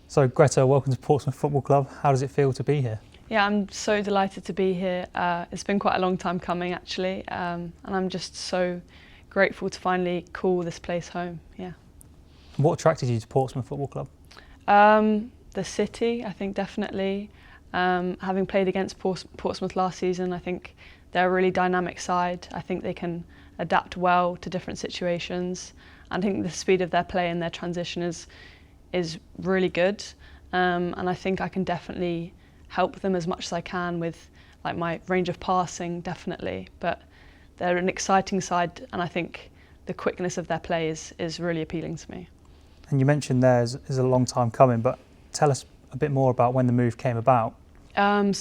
So Greta, welcome to Portsmouth Football Club. How does it feel to be here? Yeah, I'm so delighted to be here. It's been quite a long time coming actually, and I'm just so grateful to finally call this place home. Yeah. What attracted you to Portsmouth Football Club? The city, I think definitely. Having played against Portsmouth last season, I think they're a really dynamic side. I think they can adapt well to different situations. I think the speed of their play and their transition is really good, and I think I can definitely help them as much as I can with like my range of passing, definitely. But they're an exciting side, and I think the quickness of their play is really appealing to me. And you mentioned there is a long time coming, but tell us a bit more about when the move came about. Like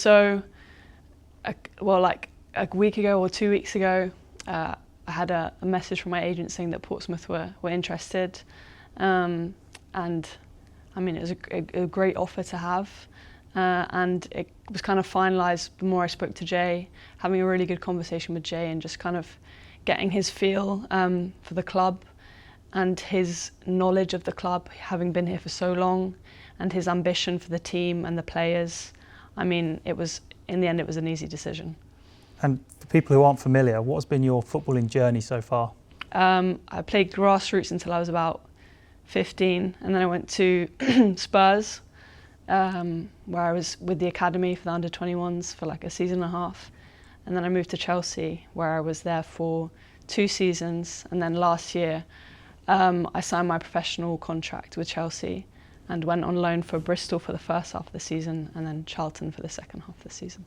a week ago or 2 weeks ago, I had a message from my agent saying that Portsmouth were interested, and I mean it was a great offer to have, and it was kind of finalised the more I spoke to Jay, having a really good conversation with Jay and just kind of getting his feel for the club and his knowledge of the club, having been here for so long, and his ambition for the team and the players. I mean, in the end it was an easy decision. And for people who aren't familiar, what has been your footballing journey so far? I played grassroots until I was about 15, and then I went to Spurs, where I was with the academy for the under-21s for like a season and a half, and then I moved to Chelsea, where I was there for 2 seasons, and then last year I signed my professional contract with Chelsea and went on loan for Bristol for the first half of the season and then Charlton for the second half of the season.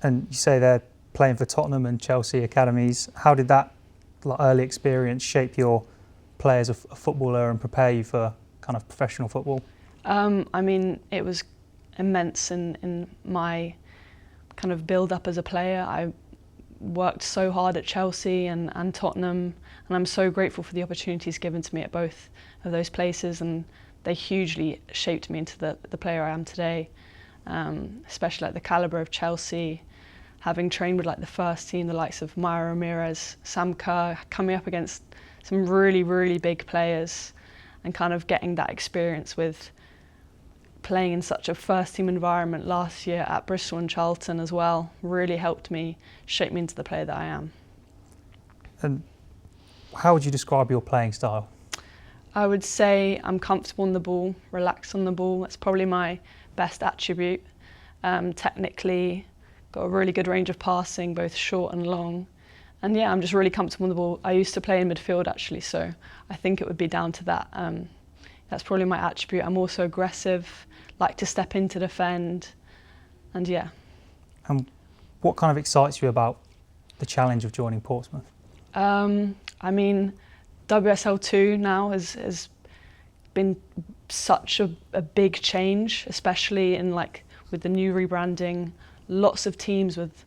And you say they're playing for Tottenham and Chelsea academies. How did that early experience shape your play as a footballer and prepare you for kind of professional football? I mean, it was immense in my kind of build up as a player. I worked so hard at Chelsea and Tottenham, and I'm so grateful for the opportunities given to me at both of those places, and they hugely shaped me into the player I am today, especially like the calibre of Chelsea, having trained with like the first team, the likes of Maya Ramirez, Sam Kerr, coming up against some really, really big players and kind of getting that experience with playing in such a first team environment last year at Bristol and Charlton as well really helped me shape me into the player that I am. And how would you describe your playing style? I would say I'm comfortable on the ball, relaxed on the ball. That's probably my best attribute. Technically, got a really good range of passing, both short and long. And yeah, I'm just really comfortable on the ball. I used to play in midfield actually, so I think it would be down to that. That's probably my attribute. I'm also aggressive, like to step in to defend, and yeah. And what kind of excites you about the challenge of joining Portsmouth? I mean, WSL2 now has been such a big change, especially in like with the new rebranding, lots of teams with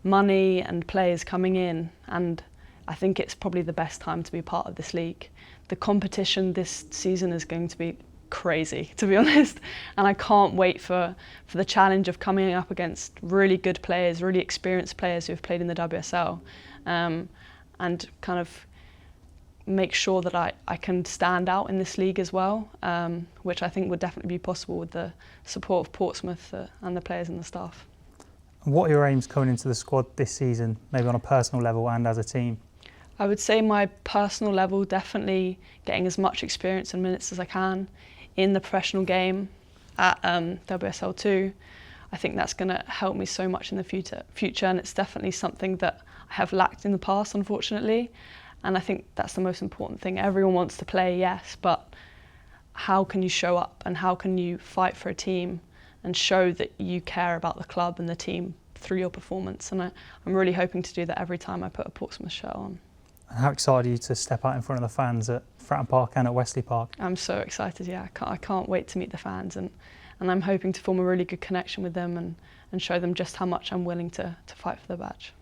money and players coming in, and I think it's probably the best time to be part of this league. The competition this season is going to be crazy, to be honest, and I can't wait for the challenge of coming up against really good players, really experienced players who have played in the WSL, and kind of make sure that I can stand out in this league as well, which I think would definitely be possible with the support of Portsmouth and the players and the staff. And what are your aims coming into the squad this season, maybe on a personal level and as a team? I would say my personal level, definitely getting as much experience and minutes as I can in the professional game at WSL2. I think that's going to help me so much in the future, and it's definitely something that I have lacked in the past, unfortunately. And I think that's the most important thing. Everyone wants to play, yes, but how can you show up and how can you fight for a team and show that you care about the club and the team through your performance? And I'm really hoping to do that every time I put a Portsmouth shirt on. And how excited are you to step out in front of the fans at Fratton Park and at Wesley Park? I'm so excited, yeah. I can't wait to meet the fans, and I'm hoping to form a really good connection with them and show them just how much I'm willing to fight for the badge.